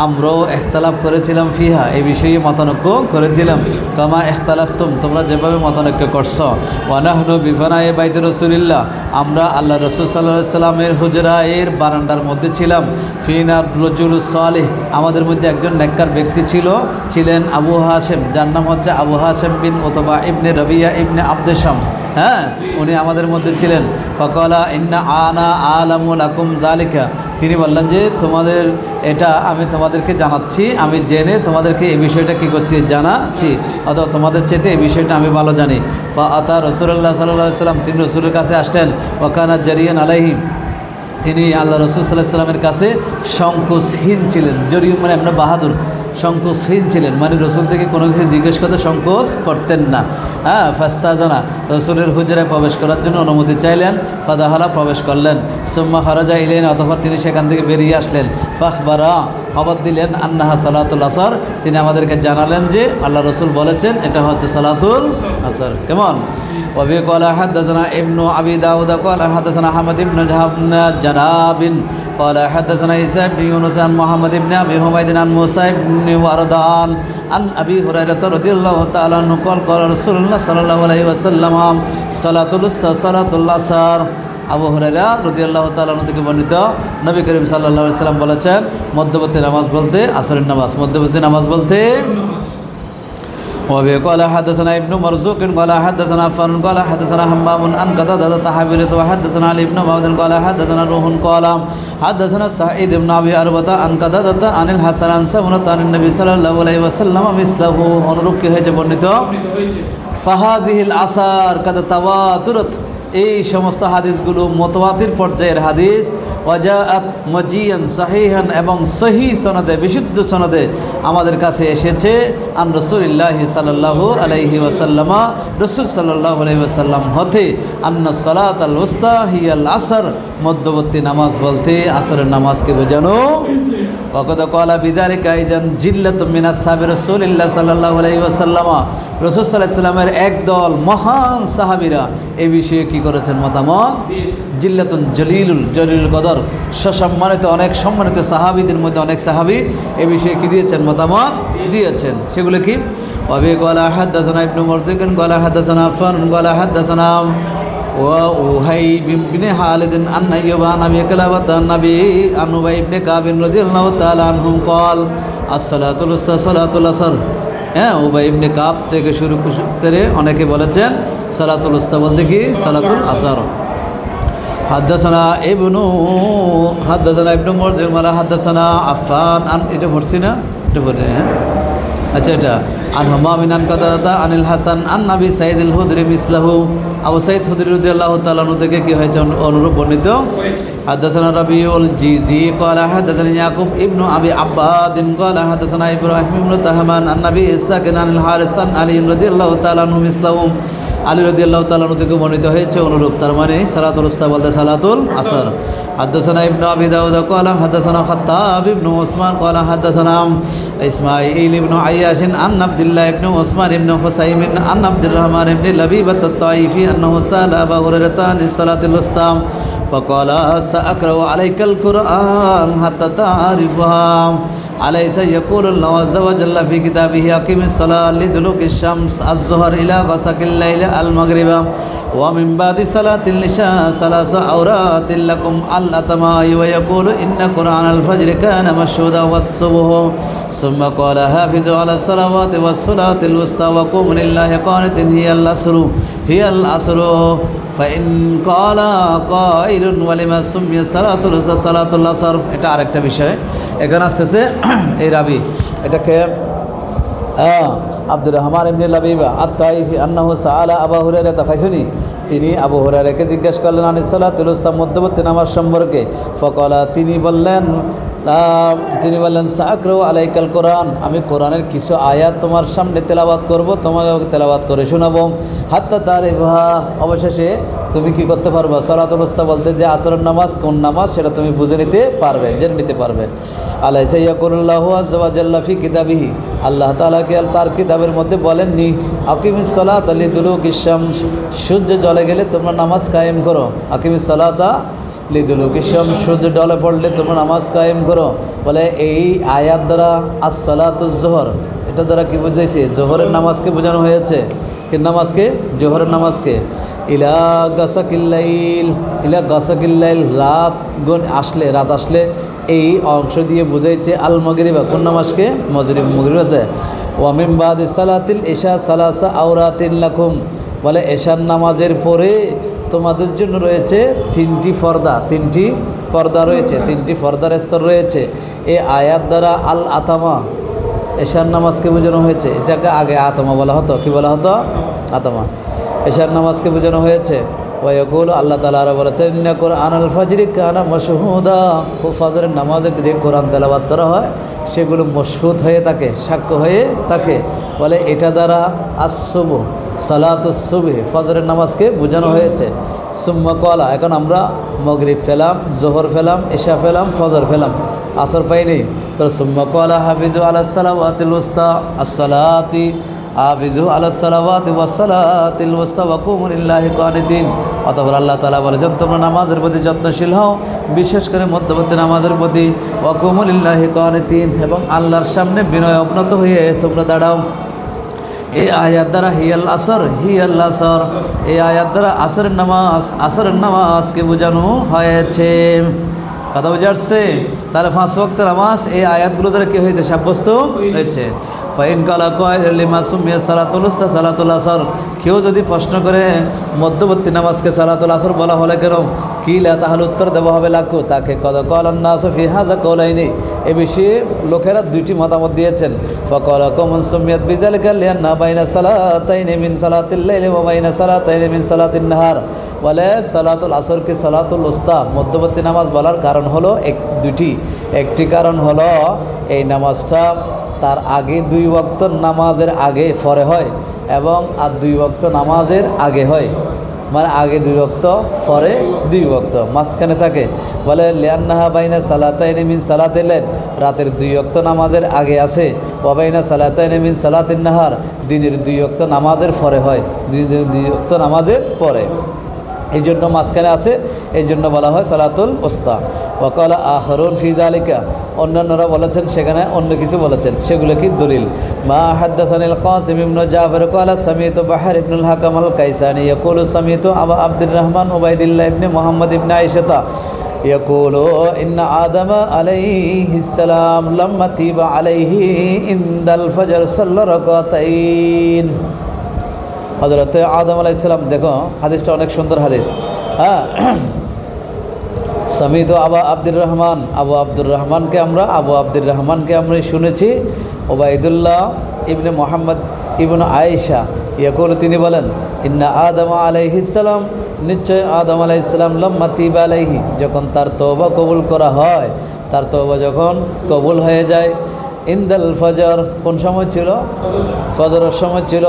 Speaker 1: আমরাও ইখতালাফ করেছিলাম, ফিহা এই বিষয়ে মতানৈক্য করেছিলাম। কামা ইখতালাফতুম, তোমরা যেভাবে মতানৈক্য করছো। ওয়া নাহনু বিফানায়ে বাইতি রাসূলিল্লাহ, আমরা আল্লাহ রাসূল সাল্লাল্লাহু আলাইহি সাল্লামের হুজরায়ের বারান্দার মধ্যে ছিলাম। ফিনা রাজুলুস সালিহ, আমাদের মধ্যে একজন নেককার ব্যক্তি ছিলেন আবু হাশেম, যার নাম হচ্ছে আবু হাশেম বিন উতবা ইবনে রবিয়া ইবনে আব্দ শামস। হ্যাঁ, উনি আমাদের মধ্যে ছিলেন। ফাকালা ইন্না আনা আলামু লাকুম যালিকা, তিনি বললেন যে তোমাদের এটা আমি তোমাদেরকে জানাচ্ছি, আমি জেনে তোমাদেরকে এই বিষয়টা কী করছি? জানাচ্ছি, অথবা তোমাদের চেয়ে এই বিষয়টা আমি ভালো জানি। বা আতা রাসূলুল্লাহ সাল্লাল্লাহু আলাইহি ওয়াসাল্লাম, তিনি রসুলের কাছে আসলেন। ওয়াকানা জারিয়ান আলাইহি, তিনি আল্লাহ রসুল সাল্লাল্লাহু আলাইহি ওয়াসাল্লামের কাছে সংকোচহীন ছিলেন। জরিয় মানে এমনি বাহাদুর, সংকোচহীন ছিলেন, মানে রসুল থেকে কোনো কিছু জিজ্ঞেস করতে সংকোচ করতেন না। হ্যাঁ, ফাস্তাজানা, রসুলের হুজরায় প্রবেশ করার জন্য অনুমতি চাইলেন। ফাদাহালা, প্রবেশ করলেন। সুম্মা খারাজা ইলাইনা, অতঃপর তিনি সেখান থেকে বেরিয়ে আসলেন। ফাখবারা, খবর দিলেন আন্নাহা সালাতুল আসর, তিনি আমাদেরকে জানালেন যে আল্লাহ রসুল বলেছেন এটা হচ্ছে সালাতুল আসর। কেমন? ওয়াবি ক্বালা হাদাসানা ইবনু আবি দাউদ ক্বালা হাদাসানা আহমদ ইবনে জানাবিন ক্বালা হাদাসানা ঈসা ইবনে ইউনুস আন মুহাম্মদ ইবনে আবি হুমায়দ আন মুসা ইবনে ওয়ারদান আন আবি হুরায়রা রাদিয়াল্লাহু তাআলা আনহু ক্বালা রাসূলুল্লাহ সাল্লাল্লাহু আলাইহি ওয়াসাল্লাম সালাতুল উস্তা সালাতুল আসর। আবু হুরায়রা রাদিয়াল্লাহু তাআলা আনহু থেকে বর্ণিত, নবী করিম সাল্লাল্লাহু আলাইহি ওয়াসাল্লাম বলেছেন মধ্যবর্তী নামাজ বলতে আসরের নামাজ, মধ্যবর্তী নামাজ বলতে। وبه قال حدثنا ابن مرزوق قال حدثنا عفان قال حدثنا حمام عن قتادة تحابير وحدثنا علي بن معاذ قال حدثنا روح قال حدثنا سعيد بن ابي عروة عن قتادة عن الحسن عن سمرة عن النبي صلى الله عليه وسلم مثله। অনুরূপ কি হয়েছে বর্ণিত? ফাহাযিহিল আসার কাদ তাওয়াতুরাত, এই সমস্ত হাদিসগুলো মুতাওয়াতির পর্যায়ের হাদিস। ওয়াজাআত মাজিয়ান সাহিহান, এবং সহিহ সনদে, বিশুদ্ধ সনদে আমাদের কাছে এসেছে। আন রাসূলিল্লাহি সাল্লাল্লাহু আলাইহি ওয়াসাল্লাম, রাসূল সাল্লাল্লাহু আলাইহি ওয়াসাল্লাম হতে আন্না সালাতাল উস্তা হিয়াল আসর, মধ্যবর্তী নামাজ বলতে আসরের নামাজকে বোঝানো। ওয়াকাদ ক্বালা বিযালিকা আইজান জিল্লাতুম মিন আসহাবি রাসূলিল্লাহ সাল্লাল্লাহু আলাইহি ওয়াসাল্লাম, রাসূল সাল্লাল্লাহু আলাইহি ওয়াসাল্লামের একদল মহান সাহাবীরা এই বিষয়ে কি করেছেন? মতামত। জিল্লাতুন জলিলুল কদর, সসম্মানিত, অনেক সম্মানিত সাহাবীদের মধ্যে অনেক সাহাবী এই বিষয়ে কি দিয়েছেন? মতামত দিয়েছেন। সেগুলো কি? وأبي قال حدثنا ابن مرزق قال حدثنا عفان قال حدثنا وأوهيب بن خالد عن أيوب عن أبي قلابة عن أبي عن أبي بن كعب رضي الله تعالى عنه قال الصلاة الوسطى صلاة العصر। হ্যাঁ, উবাই ইবনে কাব থেকে শুরু করে অনেকে বলেছেন সালাতুল উস্তা বলতে কি সালাতুল আসর। حدثنا ابن مرزق قال حدثنا عفان عن এটা পড়ছি না, এটা পড়ে হ্যাঁ আচ্ছা, এটা عن همام عن قتادة عن الحسن عن أبي سعيد الخدري مثله। আবু সাঈদ খুদরি রাদিয়াল্লাহু তাআলা আনহু থেকে কি হয়েছে অনুরূপ বর্ণিত। حدثنا ربيع الجيزي قال حدثنا يعقوب ابن أبي عباد قال حدثنا إبراهيم بن طهمان عن أبي إسحاق عن الحارث عن علي رضي الله تعالى عنه مثله। আলী রাদিয়াল্লাহু তাআলা আনহু থেকে বর্ণিত হয়েছে অনুরূপ, তার মানে সালাতুল উস্তা বলতে সালাতুল আসর। حدثنا ابن أبي داود قال حدثنا خطاب ابن عثمان قال حدثنا إسماعيل بن عياش عن عبد الله بن عثمان بن حسين عن عبد الرحمن بن لبيبة الطائفي أنه سأل أبا هريرة عن الصلاة الوسطى فقال سأقرأ عليك القرآن حتى تعرفها أليس يقول الله عز وجل في كتابه أقم الصلاة لدلوك الشمس الظهر إلى غسق الليل المغرب ومن بعد صلاة العشاء ثلاث عورات لكم الأتماء ويقول إن قرآن الفجر كان مشهودا والصبح ثم قال حافظوا على الصلوات والصلاة الوسطى وقوموا لله قانتين هي العصر فإن قال قائل ولما سمي صلاة الوسطى صلاة العصر। এটা আরেকটা বিষয় এখানে আসতেছে, এই রাবি এটাকে আব্দুর রহমান ইবনে লাবিবা আত-তাইফি আন্নাহু সাআলা আবু হুরায়রা তাফাইসুনি, তিনি আবু হুরায়রাকে জিজ্ঞাসা করলেন আনিস সালাতুল উস্তা মধ্যবর্তী নামাজ সম্পর্কে। ফকালা, তিনি বললেন সাকরাউ আলাইকাল কোরআন, আমি কোরআনের কিছু আয়াত তোমার সামনে তেলাওয়াত করব, তোমাকে তেলাওয়াত করে শোনাবো। হাত্তা তারিফা, অবশেষে তুমি কি করতে পারবে, সালাতুল উস্তা বলতে যে আসরের নামাজ কোন নামাজ সেটা তুমি বুঝে নিতে পারবে, জেনে নিতে পারবে। আলাইসা ইয়াকুলুল্লাহু আযজা ওয়া জাল্লা ফি কিতাবিহি, আল্লাহ তাআলা কি তার কিতাবের মধ্যে বলেননি আকিমিস সালাতা লিদুলুকিশ শামস, সূর্য জ্বলে গেলে তোমরা নামাজ কায়েম করো। আকিমিস সালাতা লিদুলুকিশ শামস, সূর্য ঢলে পড়লে তোমরা নামাজ কায়েম করো। বলে এই আয়াত দ্বারা আস-সালাতুজ জোহর, এটা দ্বারা কি বুঝাইছে, জোহরের নামাজকে বোঝানো হয়েছে। কি নামাজকে? জোহরের নামাজকে। ইলা গাসাকিল্লাইল, রাত আসলে এই অংশ দিয়ে বুঝাইছে আল মাগরিবা, কোন নামাজকে? মাগরিব আছে। ওয়া মিন বাদি সালাতিল ইশা সালাসা আওরাতিন লাকুম, বলে এশার নামাজের পরে তোমাদের জন্য রয়েছে তিনটি পর্দা রয়েছে, তিনটি পর্দার স্তর রয়েছে। এই আয়াত দ্বারা আল আতামা, এশার নামাজকে বোঝানো হয়েছে। এটাকে আগে আতামা বলা হতো, কি বলা হতো? আতামা। এশার নামাজকে বোঝানো হয়েছে। ওয়াকুল, আল্লাহ তাআলা আরো বলেছেন ইন্না কুরআনাল ফাজরি কানা মাশহুদা, ফজরের নামাজে যে কোরআন তেলাওয়াত করা হয় সেগুলো মশহুদ হয়ে থাকে, সাক্ষ্য হয়ে থাকে। বলে এটা দ্বারা আসুবহ সালাতুস সুবহি, ফজরের নামাজকে বোঝানো হয়েছে। সুম্মা কলা, এখন আমরা মাগরিব পেলাম, জোহর পেলাম, ইশা পেলাম, ফজর পেলাম, আসর পাইনি। তো সুম্মা কলা হাফিজু আলাস সালাওয়াতিল উস্তা আসসালাতি হাফিজু আলাস সালাওয়াতি ওয়াস সালাতিল উস্তা ওয়া কুমু লিল্লাহি কানিতিন। অতঃপর আল্লাহ তাআলা বলেছেন তোমরা নামাজের প্রতি যত্নশীল হও, বিশেষ করে মধ্যবর্তী নামাজের প্রতি। ওয়া কুমু লিল্লাহি কানিতিন, এবং আল্লাহর সামনে বিনয় অবনত হয়ে তোমরা দাঁড়াও। এই আয়াত দ্বারা হিয়াল আসর, এই আয়াত দ্বারা আসরের নামাজকে বোঝানো হয়েছে। কথা বুঝে আসছে? তাহলে 5 ওয়াক্ত নামাজ এই আয়াতগুলো দ্বারা কী হয়েছে? সাব্যস্ত হয়েছে। ফাইন কালা কয়লিমা সুমিয়া সালাতুল উস্তা সালাতুল আসর, কেউ যদি প্রশ্ন করে মধ্যবর্তী নামাজকে সালাতুল আসর বলা হলে কেন, কিলা, তাহলে উত্তর দেওয়া হবে লাকু তাকে। কদ কলান নাস ফি হাযা কওলাইনি, এ বিষয়ে লোকেরা দুইটি মতামত দিয়েছেন। ফাকালা কমন সুমিয়াত বিযালিকা লিআন্না বাইনা সালাতাইনি মিন সালাতিল লাইলি ওয়া বাইনা সালাতাইনি মিন সালাতিন নাহার। বলে সালাতুল আসরকে সালাতুল উস্তা মধ্যবর্তী নামাজ বলার কারণ হলো দুইটি। একটি কারণ হলো এই নামাজটা তার আগে 2 ওয়াক্ত নামাজের আগে পরে হয়, এবং আর 2 ওয়াক্ত নামাজের আগে হয়, মানে আগে 2 ওয়াক্ত পরে 2 ওয়াক্ত মাঝখানে থাকে। বলে লিআন্নাহা বাইনা সালাতাইনি মিন সালাতিল লাইল, রাতের 2 ওয়াক্ত নামাজের আগে আছে। ওয়া বাইনা সালাতাইনি মিন সালাতিন নাহার, দিনের 2 ওয়াক্ত নামাজের পরে হয়, দিনের 2 ওয়াক্ত নামাজের পরে। এই জন্য মাঝখানে আছে, এই জন্য বলা হয় সালাতুল উস্তা। ওয়াকালা আখরুন ফি যালিকা, অন্যান্যরা বলেছেন সেখানে অন্য কিছু বলেছেন, সেগুলো কি দলিল। মা হাদ্দাসানিল কাসিম ইবনে জাফর ক্বালা সামিতু বাহর ইবনুল হাকাম আল কাইসানি ইয়াকুলু সামিতু আবা আব্দুর রহমান উবাইদুল্লাহ ইবনে মুহাম্মদ ইবনে আয়েশা ইয়াকুলু ইন্না আদম আলাইহিস সালাম লাম্মা তিবা আলাইহি ইনদাল ফজর সাল্লা রাকাতাইন। হযরত আদম আলাইহিস সালাম, দেখো হাদিসটা অনেক সুন্দর হাদিস। হ্যাঁ, সামিত আবু আব্দুর রহমান, আবু আব্দুর রহমানকে আমরা শুনেছি ওবাইদুল্লাহ ইবনে মোহাম্মদ ইবনে আয়েশা ইয়াকুল, তিনি বলেন ইন্না আদম আলাইহিস সালাম, নিশ্চয় আদম আলাইহিস সালাম লাম্মা তিবা আলাইহি, যখন তার তওবা কবুল করা হয়, তার তওবা যখন কবুল হয়ে যায়, ইনদাল ফজর, কোন সময় ছিল? ফজরের সময় ছিল।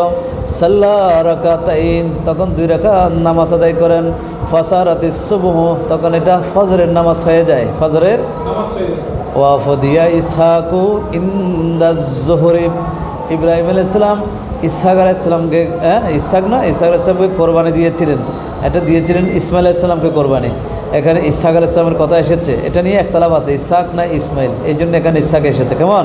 Speaker 1: সাল্লা রাকাতাইন, তখন 2 রাকাত নামাজ আদায় করেন। ফাসারাতিস সুবহ, তখন এটা ফজরের নামাজ হয়ে যায়, ফজরের নামাজ হয়ে যায়। ওয়া ফাদিয়া ইসহাকু ইনদাজ যুহরি, ইব্রাহিম আলাইহিস সালাম ইসহাক আলাইহিস সালামকে ইসহাক আলাইহিস সালামকে কোরবানি দিয়েছিলেন। এটা দিয়েছিলেন ইসমাইল আলাইহিস সালামকে কোরবানি। এখানে ইসহাক আলাইহিস সালামের কথা এসেছে, এটা নিয়ে একতলাফ আছে, ইসহাক না ইসমাইল, এই জন্য এখানে ইসহাক এসেছে। কেমন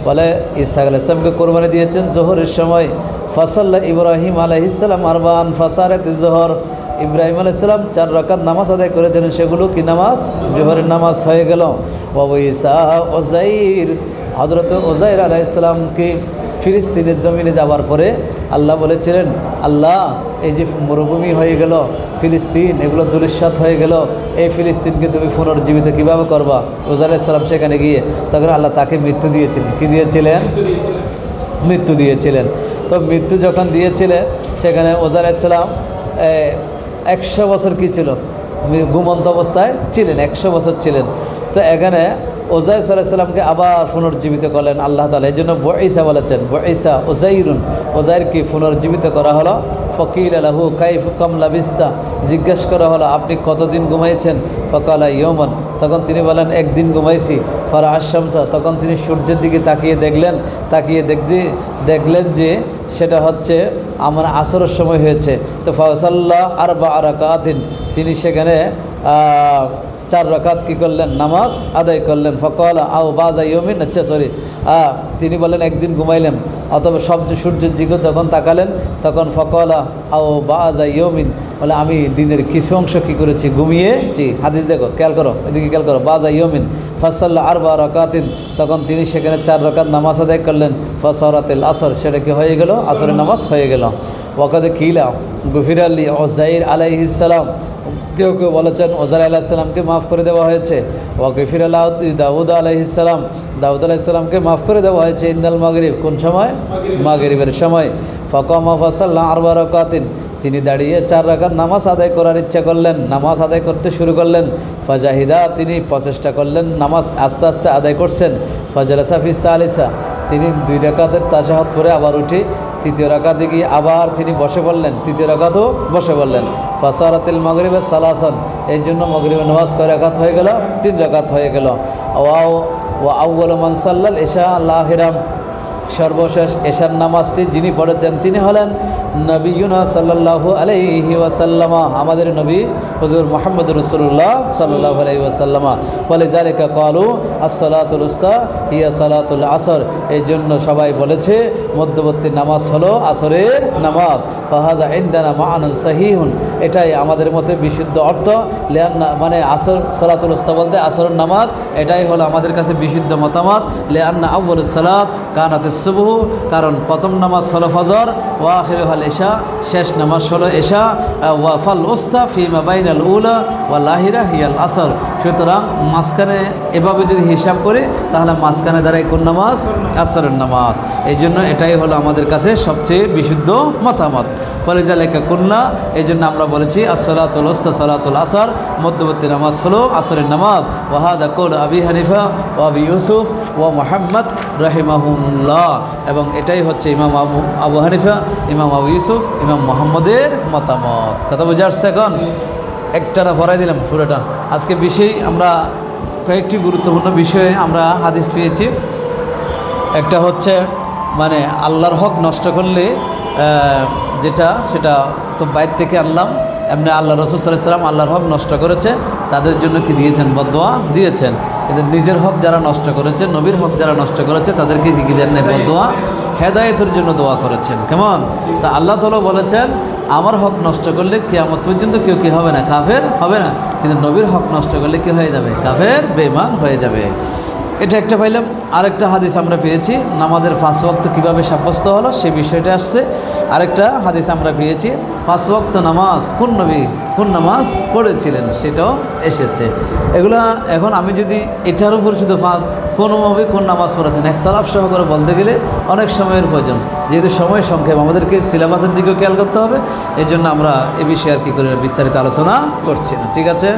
Speaker 1: বলে, ইসহাক আলাইহিস সালামকে কোরবানি দিয়েছেন জোহরের সময়। ফাসাল্লা ইব্রাহিম আলাইহিস সালাম আরবান ফাসারাতিজ জোহর, ইব্রাহিম আলাইহিস সালাম 4 রাকাত নামাজ আদায় করেছিলেন, সেগুলো কি নামাজ? জোহরের নামাজ হয়ে গেল। ওয়া ঈসা উযাইর, হযরত উযাইর আলাইহিস সালামকে ফিলিস্তিনের জমিনে যাওয়ার পরে আল্লাহ বলেছিলেন, আল্লাহ এই যে মরুভূমি হয়ে গেল ফিলিস্তিন, এগুলো ধূলিসাৎ হয়ে গেল, এই ফিলিস্তিনকে তুমি পুনর্জীবিত কীভাবে করবা? উযাইর আলাইহিস সালাম সেখানে গিয়ে তখন আল্লাহ তাকে মৃত্যু দিয়েছিলেন। কি দিয়েছিলেন? মৃত্যু দিয়েছিলেন। তো মৃত্যু যখন দিয়েছিলেন, সেখানে উযাইর আলাইহিস সালাম 100 বছর কি ছিল? ঘুমন্ত অবস্থায় ছিলেন, 100 বছর ছিলেন। তো এখানে উযাইর আলাইহিস সালামকে আবার পুনর্জীবিত করলেন আল্লাহ তাআলা, এই জন্য বুঈসা বলেছেন, বুঈসা উযাইরুন, উযাইরকে পুনর্জীবিত করা হলো। ফকির লাহু কাইফ কাম লাবিস্তা, জিজ্ঞেস করা হলো আপনি কতদিন ঘুমাইছেন? ফাকালা ইয়াওমান, তখন তিনি বলেন একদিন ঘুমাইছি। ফারা আশ-শামসা, তখন তিনি সূর্যের দিকে তাকিয়ে দেখলেন যে সেটা হচ্ছে আমার আসরের সময় হয়েছে। তো ফাসাল্লা আরবা রাকাতিন, তিনি সেখানে 4 রাকাত কি করলেন? নামাজ আদায় করলেন। ফকালা আও বাজা ইয়মিন, তিনি বলেন একদিন ঘুমাইলেন, অথবা সূর্যের দিকে তখন তাকালেন, তখন ফকালা আও বাজা ইয়মিন, বলে আমি দিনের কিছু অংশ কী করেছি? ঘুমিয়েছি। হাদিস দেখো, খেয়াল করো, এদিকে খেয়াল করো। বাজা ইয়মিন ফাসাল্লা আরবা রাকাতিন, তখন তিনি সেখানে 4 রাকাত নামাজ আদায় করলেন। ফাসারাতিল আসর, সেটা কি হয়ে গেল? আসরের নামাজ হয়ে গেল। ওয়াকাদে কিলা গফির আলী উযাইর আলাইহিস সালাম, কেউ কেউ বলেছেন উযাইর আলাইহিস সালামকে মাফ করে দেওয়া হয়েছে। ওয়াগফির আল্লাহ দাউদ আলাইহিস সালাম, দাউদ আলাইহিস সালামকে মাফ করে দেওয়া হয়েছে। ইনদাল মাগরিব, কোন সময়? মাগরিবের সময়। ফাকামা ফাসাল্লা আরবা রাকাতিন, তিনি দাঁড়িয়ে 4 রাকাত নামাজ আদায় করার ইচ্ছা করলেন, নামাজ আদায় করতে শুরু করলেন। ফাজাহিদা, তিনি প্রচেষ্টা করলেন, নামাজ আস্তে আস্তে আদায় করছেন। ফাজলাসা ফি সালিসা, তিনি 2 রাকাতের তাশাহুদ পরে আবার উঠে 3য় রাকাতে গিয়ে আবার তিনি বসে পড়লেন, 3য় রাকাতও বসে পড়লেন। ফাসারাতিল মাগরিবে সালাসান, এই জন্য মাগরিবের নামাজ কয় রাকাত হয়ে গেল? 3 রাকাত হয়ে গেল। ওয়া আউয়ালু মান সাল্লাল ইশা আল-আখিরাম, সর্বশেষ এশার নামাজটি যিনি পড়েছেন তিনি হলেন নবিয়ুনা সাল্লাল্লাহু আলাইহি ওয়াসাল্লামা, আমাদের নবী হুজুর মুহাম্মদ রাসূলুল্লাহ সাল্লাল্লাহু আলাইহি ওয়াসাল্লামা। ফালিযালিকা ক্বালু আস-সালাতুল উস্তা হিয়া সালাতুল আসর, এই জন্য সবাই বলেছে মধ্যবর্তী নামাজ হলো আসরের নামাজ। ফাহাযা ইনদানা মা'নান সাহিহুন, এটাই আমাদের মতে বিশুদ্ধ অর্থ। লিআন্না, মানে আসর, সালাতুল উস্তা বলতে আসরের নামাজ, এটাই হলো আমাদের কাছে বিশুদ্ধ মতামত। লিআন্না আউয়ালুস সালাত কানাতিস সুবহু, কারণ প্রথম নামাজ হলো ফজর, ওয়া আখিরুহাল ইশা, শেষ নামাজ হলো ইশা। ওয়া ফাল উস্তা ফিমা বাইনাল উলা ওয়াল আখিরা হিয়াল আসর, সুতরাং মাঝখানে এভাবে যদি হিসাব করি তাহলে মাঝখানে দাঁড়ায় কোন নামাজ? আসরের নামাজ। এই জন্য এটাই হলো আমাদের কাছে সবচেয়ে বিশুদ্ধ মতামত। ফালিযালিকা কুলনা, এই জন্য আমরা বলেছি as-সালাতুল উস্তা সালাতুল আসর, মধ্যবর্তী নামাজ হলো আসরের নামাজ। ওয়া হাযা কওল আবি হানিফা ওয়া আবি ইউসুফ ওয়া মুহাম্মদ রাহিমাহুল্লাহ, এবং এটাই হচ্ছে ইমাম আবু হানিফা, ইমাম আবু ইউসুফ, ইমাম মুহাম্মদের মতামত। কথা বোঝা আসছে? এখন একটানা পড়াই দিলাম পুরোটা। আজকে বিষয় আমরা কয়েকটি গুরুত্বপূর্ণ বিষয়ে আমরা হাদিস পেয়েছি। একটা হচ্ছে মানে আল্লাহর হক নষ্ট করলে যেটা, সেটা তো বাইরে থেকে আনলাম। এমনি আল্লাহ রাসূল সাল্লাল্লাহু আলাইহি ওয়াসাল্লাম আল্লাহর হক নষ্ট করেছে, তাদের জন্য কি দিয়েছেন? বদদোয়া দিয়েছেন। কিন্তু নিজের হক যারা নষ্ট করেছে, নবীর হক যারা নষ্ট করেছে, তাদেরকে কি দেন নাই? বদদোয়া, হেদায়েতের জন্য দোয়া করেছেন। কেমন? তা আল্লাহ তাআলা বলেছেন আমার হক নষ্ট করলে কিয়ামত পর্যন্ত কেউ কি হবে না? কাফের হবে না। কিন্তু নবীর হক নষ্ট করলে কি হয়ে যাবে? কাফের, বেঈমান হয়ে যাবে। এটা একটা পাইলাম। আরেকটা হাদিস আমরা পেয়েছি, নামাজের 5 ওয়াক্ত কীভাবে সাব্যস্ত হলো সে বিষয়টা আসছে। আরেকটা হাদিস আমরা পেয়েছি 5 ওয়াক্ত নামাজ কোন নবী কোন নামাজ পড়েছিলেন সেটাও এসেছে। এগুলা এখন আমি যদি এটার উপর শুধু কোন নবী কোন নামাজ পড়েছেন একতলাফ সহকারে বলতে গেলে অনেক সময়ের প্রয়োজন, যেহেতু সময় সংক্ষেপ আমাদেরকে সিলেবাসের দিকেও খেয়াল করতে হবে। এই জন্য আমরা এ বিষয়ে আর কি করে বিস্তারিত আলোচনা করছি না। ঠিক আছে।